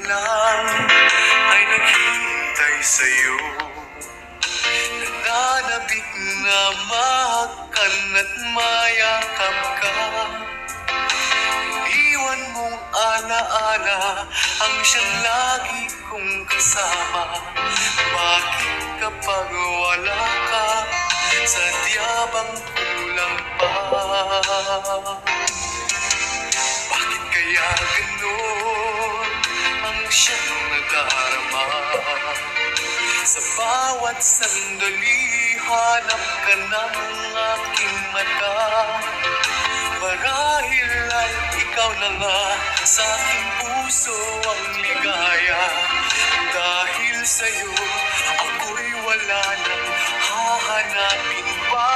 lang ay naghihintay sa'yo. Nananabik na mahakan at mayakap ka. Iwan mong alaala ang siyang lagi kong kasama. Bakit kapag wala ka, sadya bang kulang pa? Bakit kaya ganon ang siyang nadarama? Sa bawat sandali, hanap ka ng aking mata. Marahil ay ikaw na nga sa aking puso ang ligaya. Dahil sa'yo, ako'y wala nang hahanapin pa.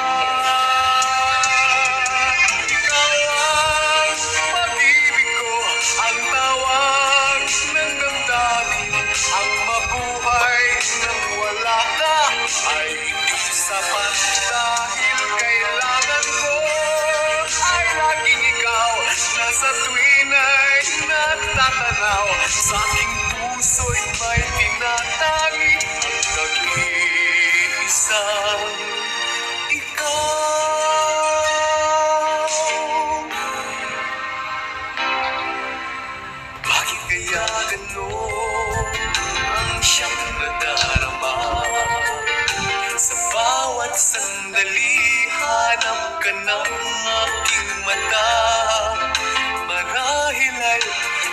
Ikaw ang pag-ibig ko, ang tawag ng damdamin. Ang mabuhay nang wala ka ay hindi sapat. Dahil kailangan ko ay laging ikaw na sa tuwin ay natatanaw. Sa aking puso'y may tinatangi ang nag-iisang ikaw. Bakit kaya ganon ang siyang nadarama? Sa bawat sandali, hanap ka ng aking mata. Marahil ay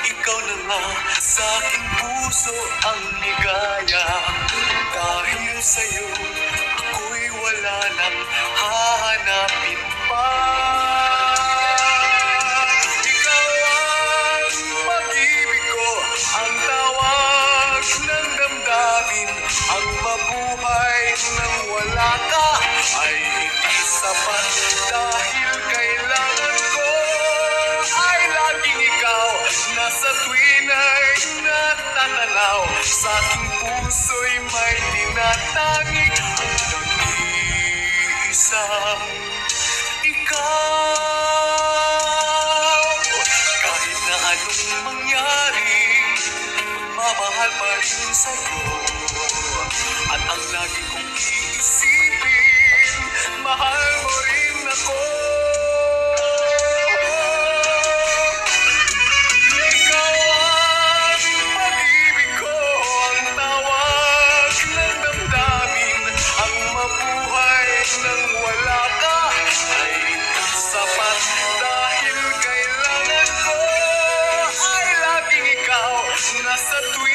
ikaw na nga sa aking puso ang ligaya. Dahil sa'yo, ako'y wala nang hahanapin pa. Ikaw ang pag-ibig ko, ang tawag ng damdamin. Ang mabuhay nang wala ka ay hindi sapat. Dahil kailangan ko ay laging ikaw na sa tuwin ay natatanaw. Sa aking puso'y may tinatangi ang nag-iisang ikaw. Kahit na anong mangyari, magmamahal pa rin sa'yo. At ang lagi kong iisipin, mahal mo rin ako. Ikaw ang pag-ibig ko, ang tawag ng damdamin. Ang mabuhay nang wala ka ay hindi sapat. Dahil kailangan ko ay laging ikaw na sa tuwin